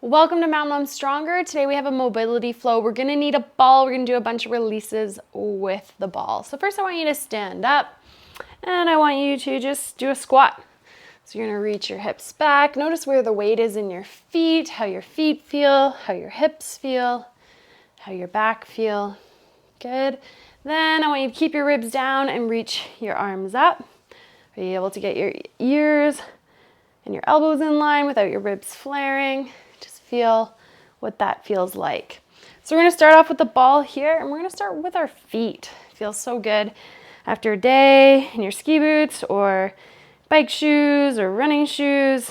Welcome to Mountain Mom Stronger. Today we have a mobility flow. We're gonna need a ball. We're gonna do a bunch of releases with the ball. So first I want you to stand up and I want you to just do a squat. So you're gonna reach your hips back. Notice where the weight is in your feet, how your feet feel, how your hips feel, how your back feel. Good. Then I want you to keep your ribs down and reach your arms up. Are you able to get your ears and your elbows in line without your ribs flaring? Just feel what that feels like. So we're gonna start off with the ball here, and we're gonna start with our feet. It feels so good after a day in your ski boots or bike shoes or running shoes.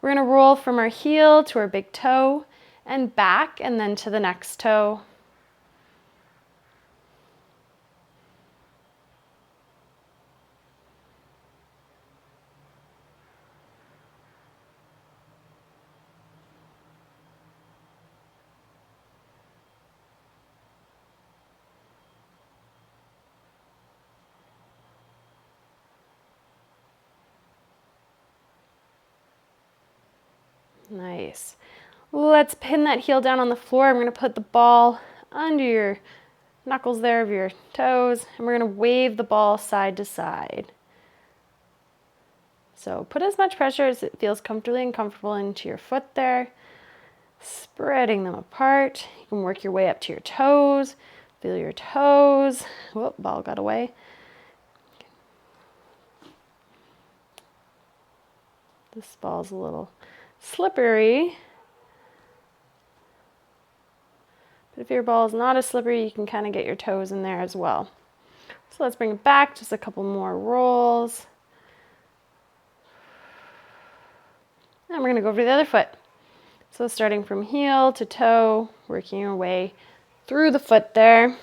We're gonna roll from our heel to our big toe and back, and then to the next toe. Nice. Let's pin that heel down on the floor. I'm going to put the ball under your knuckles there of your toes, and we're going to wave the ball side to side. So put as much pressure as it feels comfortably and comfortable into your foot there, spreading them apart. You can work your way up to your toes. Feel your toes. Whoop, ball got away. This ball's a little slippery. But if your ball is not as slippery, you can kind of get your toes in there as well. So let's bring it back, just a couple more rolls. And we're gonna go over to the other foot. So starting from heel to toe, working your way through the foot there.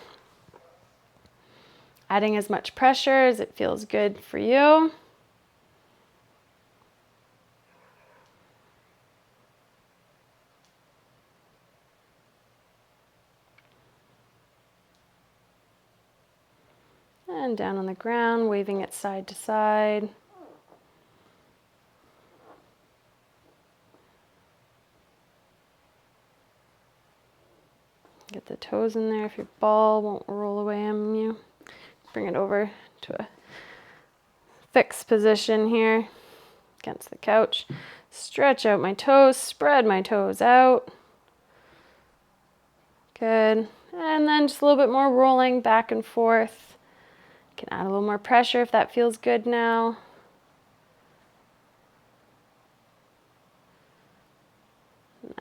Adding as much pressure as it feels good for you. And down on the ground, waving it side to side. Get the toes in there if your ball won't roll away on you. Bring it over to a fixed position here against the couch. Stretch out my toes, spread my toes out. Good. And then just a little bit more rolling back and forth. You can add a little more pressure if that feels good now.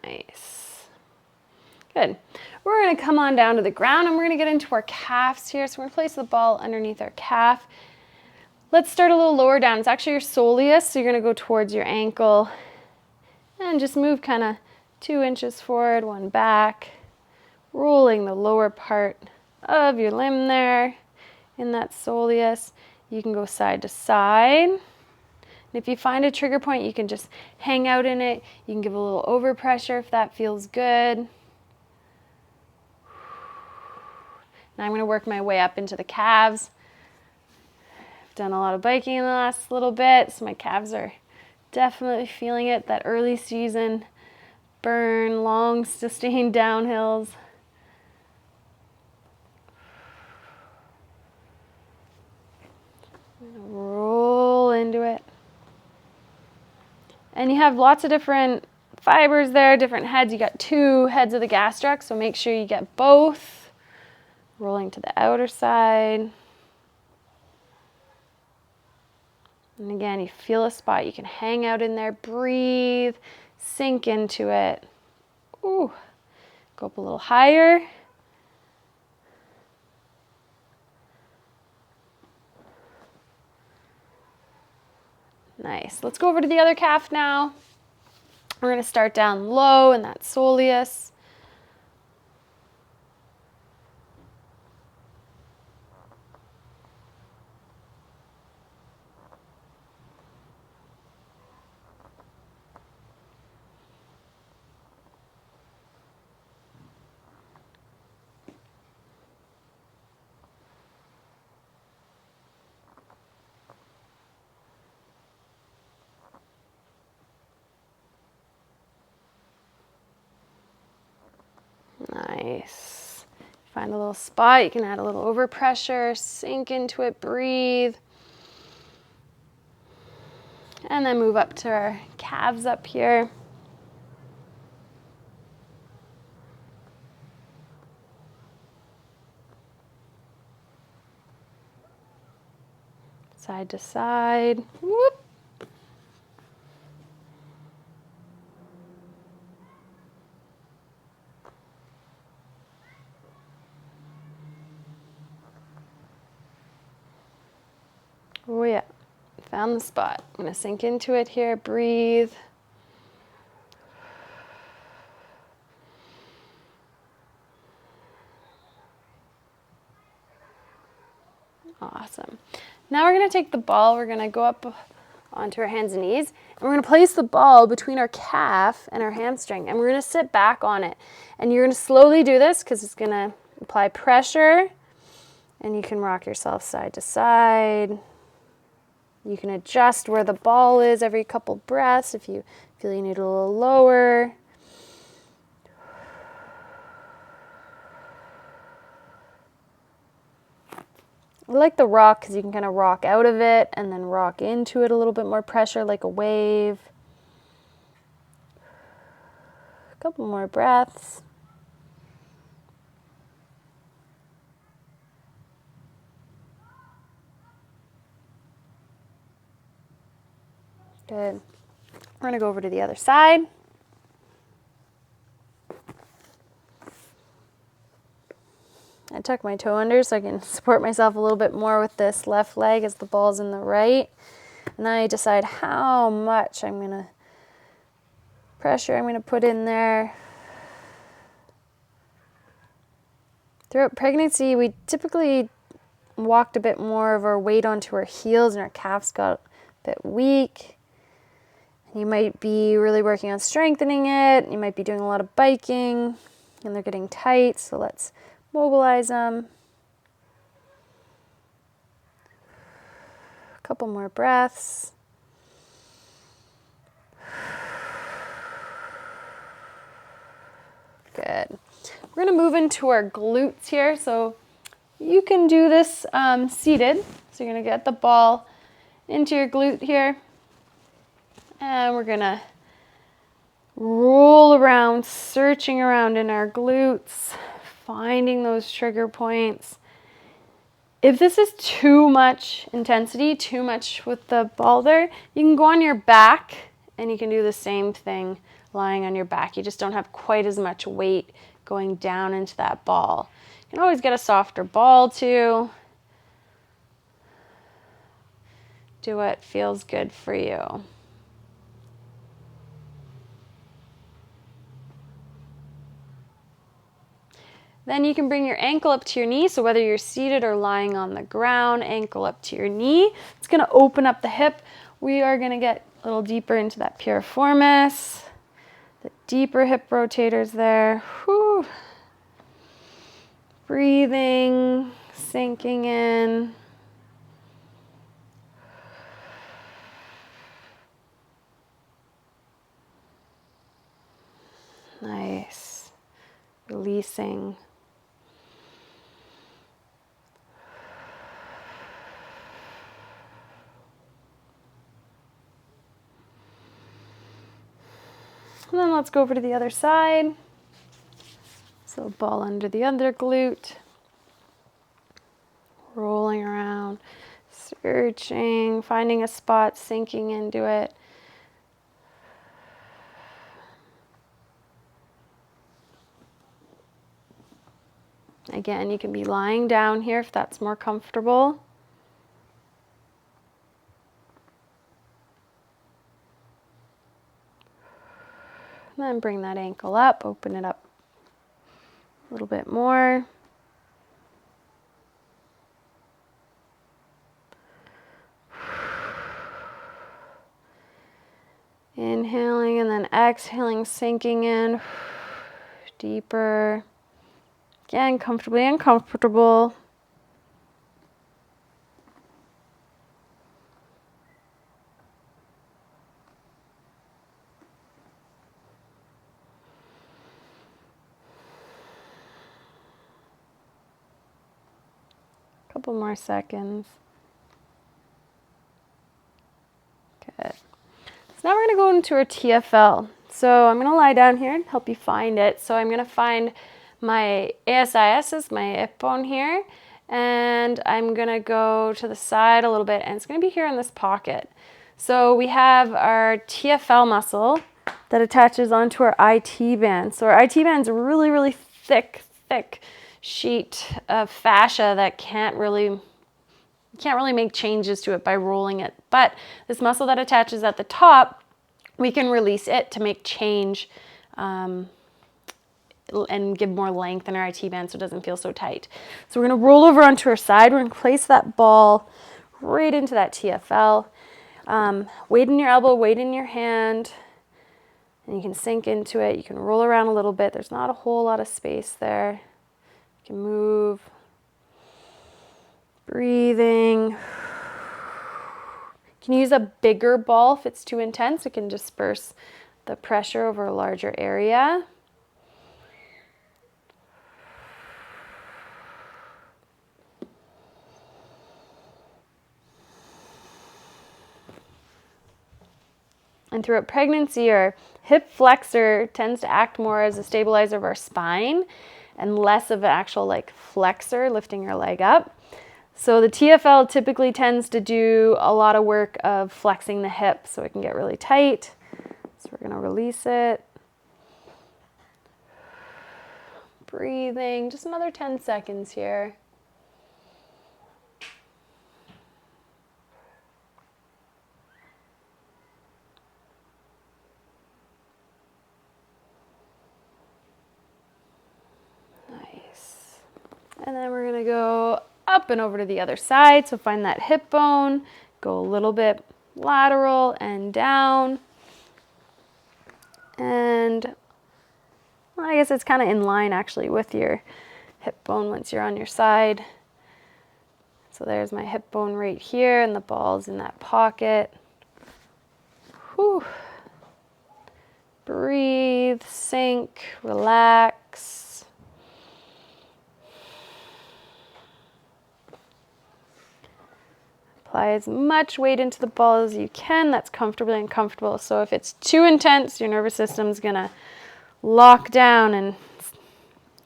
Nice. Good. We're going to come on down to the ground and we're going to get into our calves here. So we're going to place the ball underneath our calf. Let's start a little lower down. It's actually your soleus, so you're going to go towards your ankle and just move kind of 2 inches forward, 1 back, rolling the lower part of your limb there in that soleus. You can go side to side. And if you find a trigger point, you can just hang out in it. You can give a little overpressure if that feels good. Now I'm going to work my way up into the calves. I've done a lot of biking in the last little bit, so my calves are definitely feeling it, that early season burn, long sustained downhills. Roll into it. And you have lots of different fibers there, different heads. You got 2 heads of the gastroc, so make sure you get both. Rolling to the outer side. And again, you feel a spot. You can hang out in there, breathe, sink into it. Ooh, go up a little higher. Nice. Let's go over to the other calf now. We're going to start down low in that soleus. Nice. Find a little spot. You can add a little overpressure, sink into it, breathe. And then move up to our calves up here. Side to side. Whoop. Oh yeah, found the spot. I'm gonna sink into it here, breathe. Awesome. Now we're gonna take the ball, we're gonna go up onto our hands and knees, and we're gonna place the ball between our calf and our hamstring, and we're gonna sit back on it. And you're gonna slowly do this because it's gonna apply pressure, and you can rock yourself side to side. You can adjust where the ball is every couple breaths if you feel you need it a little lower. I like the rock because you can kind of rock out of it and then rock into it a little bit more pressure like a wave. A couple more breaths. Good. We're going to go over to the other side. I tuck my toe under so I can support myself a little bit more with this left leg as the ball's in the right. And then I decide how much pressure I'm going to put in there. Throughout pregnancy, we typically walked a bit more of our weight onto our heels and our calves got a bit weak. You might be really working on strengthening it. You might be doing a lot of biking and they're getting tight. So let's mobilize them. A couple more breaths. Good. We're going to move into our glutes here. So you can do this seated. So you're going to get the ball into your glute here. And we're going to roll around, searching around in our glutes, finding those trigger points. If this is too much intensity, too much with the ball there, you can go on your back and you can do the same thing lying on your back. You just don't have quite as much weight going down into that ball. You can always get a softer ball too. Do what feels good for you. Then you can bring your ankle up to your knee. So whether you're seated or lying on the ground, ankle up to your knee. It's going to open up the hip. We are going to get a little deeper into that piriformis. The deeper hip rotators there. Whew. Breathing, sinking in. Nice. Releasing. And then let's go over to the other side. So ball under the other glute. Rolling around, searching, finding a spot, sinking into it. Again, you can be lying down here if that's more comfortable. And then bring that ankle up, open it up a little bit more. Inhaling and then exhaling, sinking in deeper. Again, comfortably uncomfortable. Couple more seconds. Good. So now we're going to go into our TFL. So I'm going to lie down here and help you find it. So I'm going to find my ASIS, is my hip bone here, and I'm going to go to the side a little bit, and it's going to be here in this pocket. So we have our TFL muscle that attaches onto our IT band. So our IT band is a really, really thick sheet of fascia that can't really make changes to it by rolling it. But this muscle that attaches at the top, we can release it to make change and give more length in our IT band so it doesn't feel so tight. So we're going to roll over onto our side. We're going to place that ball right into that TFL. Weight in your elbow, weight in your hand, and you can sink into it. You can roll around a little bit. There's not a whole lot of space there. You can move. Breathing. You can use a bigger ball if it's too intense. It can disperse the pressure over a larger area. And throughout pregnancy, our hip flexor tends to act more as a stabilizer of our spine and less of an actual like flexor lifting your leg up. So the TFL typically tends to do a lot of work of flexing the hip so it can get really tight. So we're going to release it. Breathing, just another 10 seconds here. Nice. And then we're going to go up and over to the other side. So find that hip bone, go a little bit lateral and down. And well, I guess it's kind of in line actually with your hip bone once you're on your side. So there's my hip bone right here and the ball's in that pocket. Whew. Breathe, sink, relax. Apply as much weight into the ball as you can. That's comfortably uncomfortable. So if it's too intense, your nervous system's gonna lock down and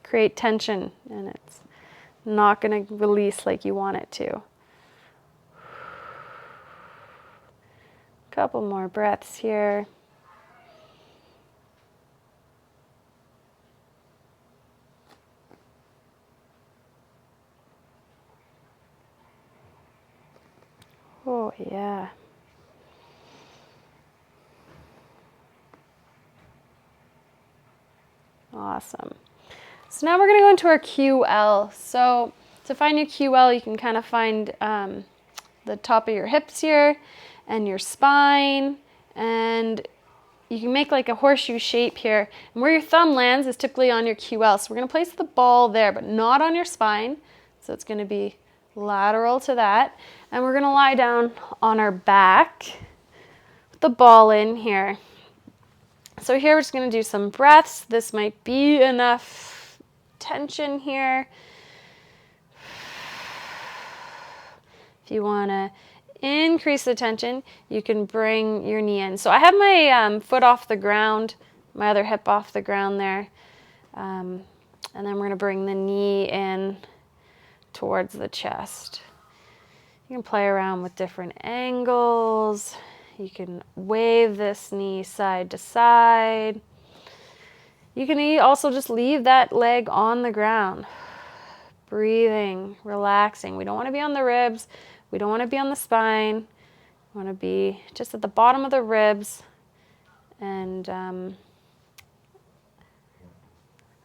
create tension, and it's not gonna release like you want it to. Couple more breaths here. Oh, yeah. Awesome. So now we're going to go into our QL. So to find your QL, you can kind of find the top of your hips here and your spine, and you can make like a horseshoe shape here. And where your thumb lands is typically on your QL. So we're going to place the ball there, but not on your spine. So it's going to be lateral to that. And we're going to lie down on our back with the ball in here. So here we're just going to do some breaths. This might be enough tension here. If you want to increase the tension, you can bring your knee in. So I have my foot off the ground, my other hip off the ground there. And then we're going to bring the knee in towards the chest. You can play around with different angles. You can wave this knee side to side. You can also just leave that leg on the ground. Breathing, relaxing. We don't want to be on the ribs. We don't want to be on the spine. We want to be just at the bottom of the ribs and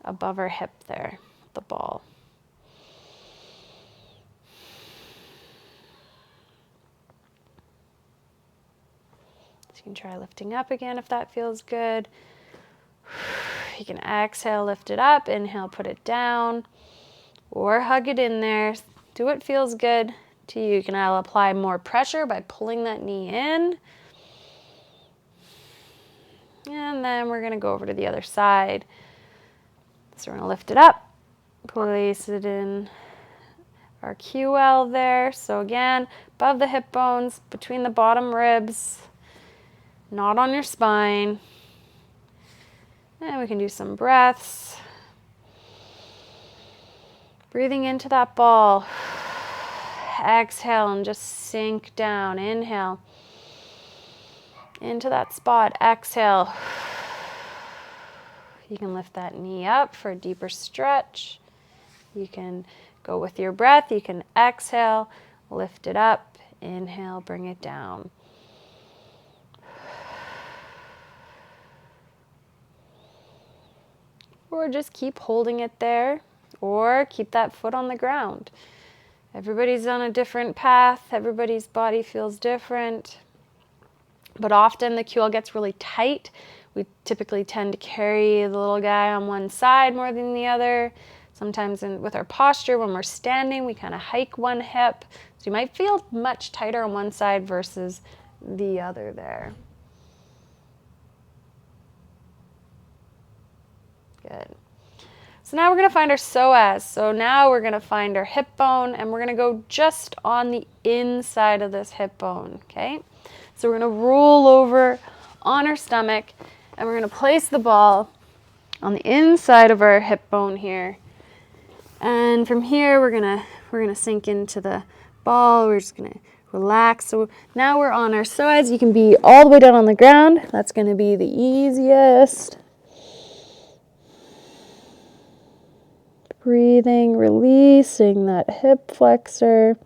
above our hip there, the ball. You can try lifting up again if that feels good. You can exhale, lift it up, inhale, put it down, or hug it in there. Do what feels good to you. You can apply more pressure by pulling that knee in. And then we're going to go over to the other side. So we're going to lift it up, place it in our QL there. So again, above the hip bones, between the bottom ribs, not on your spine. And we can do some breaths. Breathing into that ball. Exhale and just sink down. Inhale. Into that spot. Exhale. You can lift that knee up for a deeper stretch. You can go with your breath. You can exhale, lift it up, inhale, bring it down. Or just keep holding it there, or keep that foot on the ground. Everybody's on a different path. Everybody's body feels different. But often the QL gets really tight. We typically tend to carry the little guy on one side more than the other. Sometimes with our posture, when we're standing, we kind of hike one hip. So you might feel much tighter on one side versus the other there. Good. So now we're going to find our psoas. So now we're going to find our hip bone, and we're going to go just on the inside of this hip bone, okay? So we're going to roll over on our stomach, and we're going to place the ball on the inside of our hip bone here. And from here, we're gonna sink into the ball. We're just gonna relax. So now we're on our psoas. You can be all the way down on the ground. That's gonna be the easiest. Breathing, releasing that hip flexor.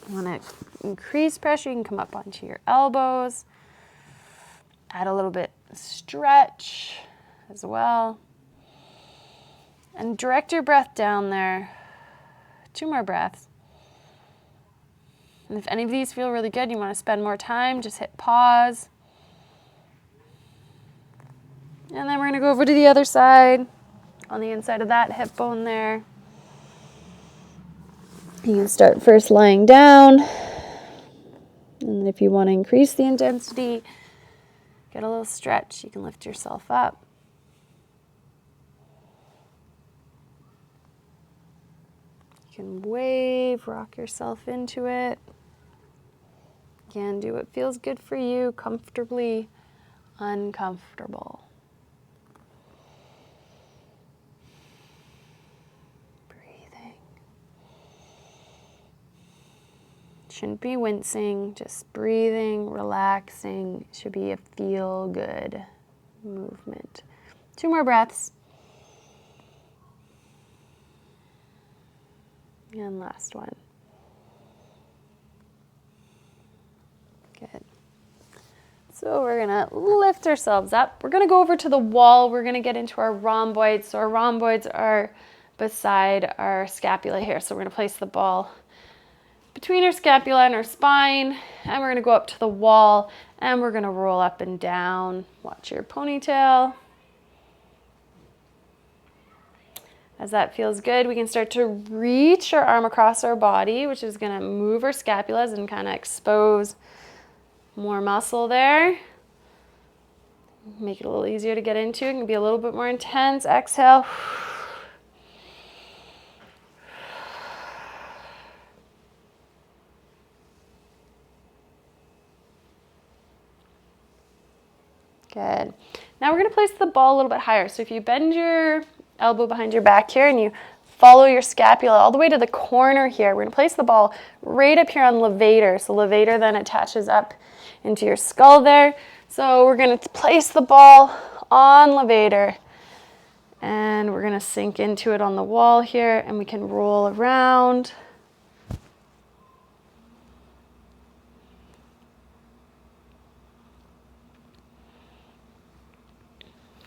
You wanna increase pressure, you can come up onto your elbows. Add a little bit stretch as well. And direct your breath down there. 2 more breaths. And if any of these feel really good, you want to spend more time, just hit pause. And then we're going to go over to the other side, on the inside of that hip bone there. You can start first lying down. And then if you want to increase the intensity, get a little stretch, you can lift yourself up. You can wave, rock yourself into it. Again, do what feels good for you, comfortably uncomfortable. Breathing. Shouldn't be wincing, just breathing, relaxing. It should be a feel-good movement. 2 more breaths. And last one. Good. So we're gonna lift ourselves up. We're gonna go over to the wall. We're gonna get into our rhomboids. So our rhomboids are beside our scapula here. So we're gonna place the ball between our scapula and our spine, and we're gonna go up to the wall, and we're gonna roll up and down. Watch your ponytail. As that feels good, we can start to reach our arm across our body, which is gonna move our scapulas and kind of expose more muscle there. Make it a little easier to get into. It can be a little bit more intense. Exhale. Good. Now we're going to place the ball a little bit higher. So if you bend your elbow behind your back here and you follow your scapula all the way to the corner here, we're going to place the ball right up here on levator. So levator then attaches up into your skull there. So we're going to place the ball on levator, and we're going to sink into it on the wall here, and we can roll around.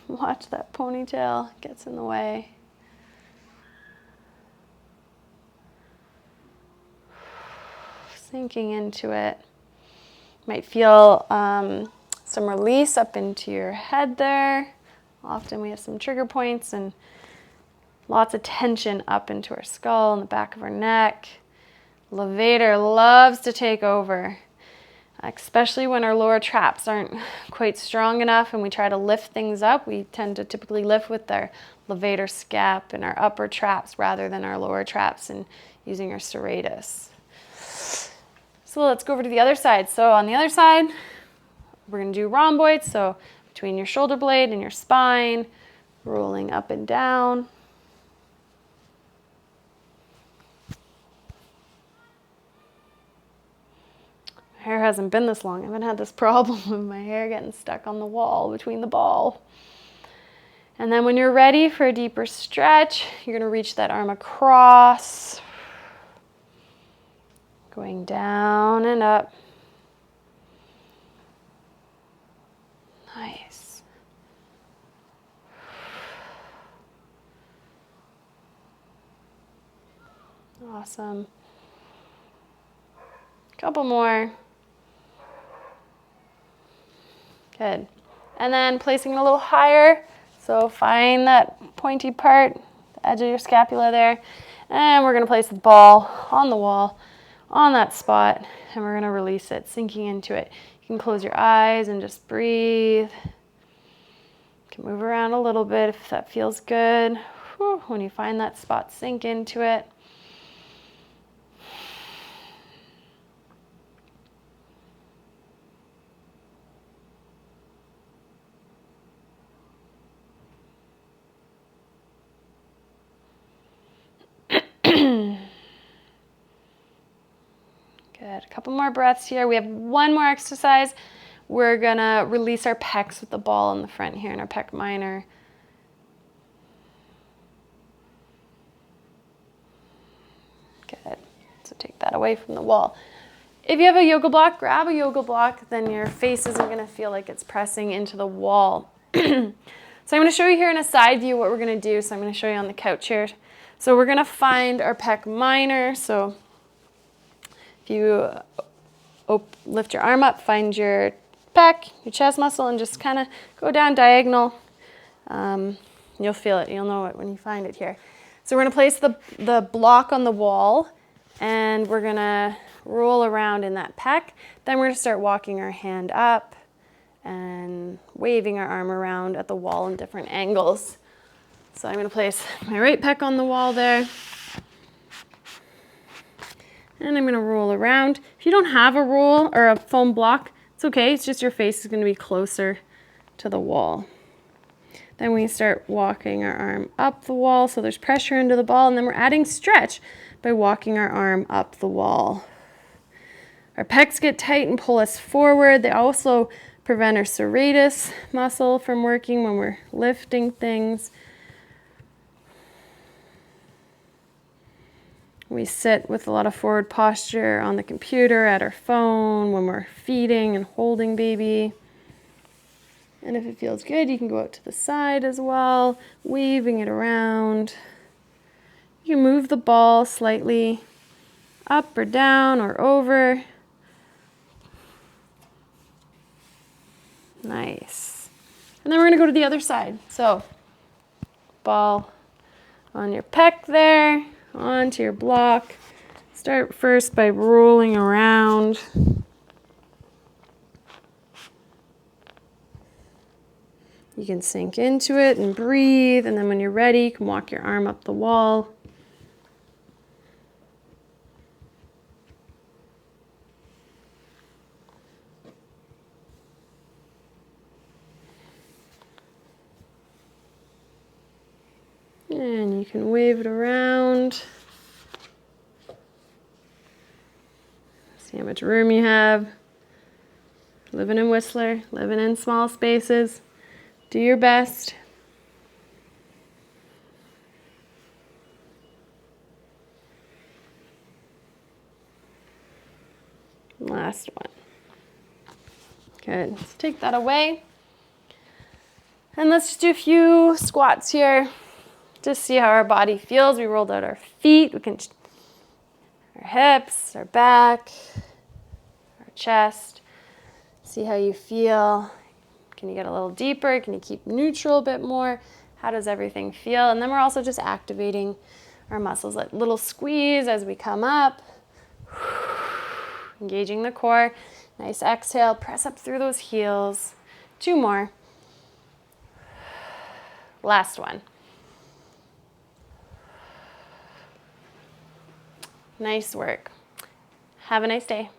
Watch that ponytail gets in the way. Sinking into it. Might feel some release up into your head there. Often we have some trigger points and lots of tension up into our skull and the back of our neck. Levator loves to take over. especially when our lower traps aren't quite strong enough and we try to lift things up. We tend to typically lift with our levator scap and our upper traps rather than our lower traps and using our serratus. So let's go over to the other side. So on the other side, we're going to do rhomboids. So between your shoulder blade and your spine, rolling up and down. My hair hasn't been this long. I haven't had this problem with my hair getting stuck on the wall between the ball. And then when you're ready for a deeper stretch, you're going to reach that arm across, going down and up. Nice. Awesome. Couple more. Good. And then placing it a little higher. So find that pointy part, the edge of your scapula there. And we're going to place the ball on the wall, on that spot, and we're going to release it, sinking into it. You can close your eyes and just breathe. You can move around a little bit if that feels good. Whew, when you find that spot, sink into it. Good. A couple more breaths here. We have one more exercise. We're gonna release our pecs with the ball in the front here in our pec minor. Good. So take that away from the wall. If you have a yoga block, grab a yoga block, then your face isn't gonna feel like it's pressing into the wall. So I'm gonna show you here in a side view what we're gonna do. So I'm gonna show you on the couch here. So we're gonna find our pec minor. So if you lift your arm up, find your pec, your chest muscle, and just kind of go down diagonal. You'll feel it. You'll know it when you find it here. So we're going to place the block on the wall, and we're going to roll around in that pec. Then we're going to start walking our hand up and waving our arm around at the wall in different angles. So I'm going to place my right pec on the wall there. And I'm going to roll around. If you don't have a roll or a foam block, it's okay. It's just your face is going to be closer to the wall. Then we start walking our arm up the wall so there's pressure into the ball, and then we're adding stretch by walking our arm up the wall. Our pecs get tight and pull us forward. They also prevent our serratus muscle from working when we're lifting things. We sit with a lot of forward posture on the computer, at our phone, when we're feeding and holding baby. And if it feels good, you can go out to the side as well, waving it around. You can move the ball slightly up or down or over. Nice. And then we're going to go to the other side. So, ball on your pec there. Onto your block. Start first by rolling around. You can sink into it and breathe, and then when you're ready, you can walk your arm up the wall. And you can wave it around. See how much room you have. Living in Whistler, living in small spaces. Do your best. Last one. Good. Let's take that away. And let's just do a few squats here. Just see how our body feels. We rolled out our feet. We can, our hips, our back, our chest. See how you feel. Can you get a little deeper? Can you keep neutral a bit more? How does everything feel? And then we're also just activating our muscles. Like little squeeze as we come up. engaging the core. Nice exhale, press up through those heels. 2 more. Last one. Nice work. Have a nice day.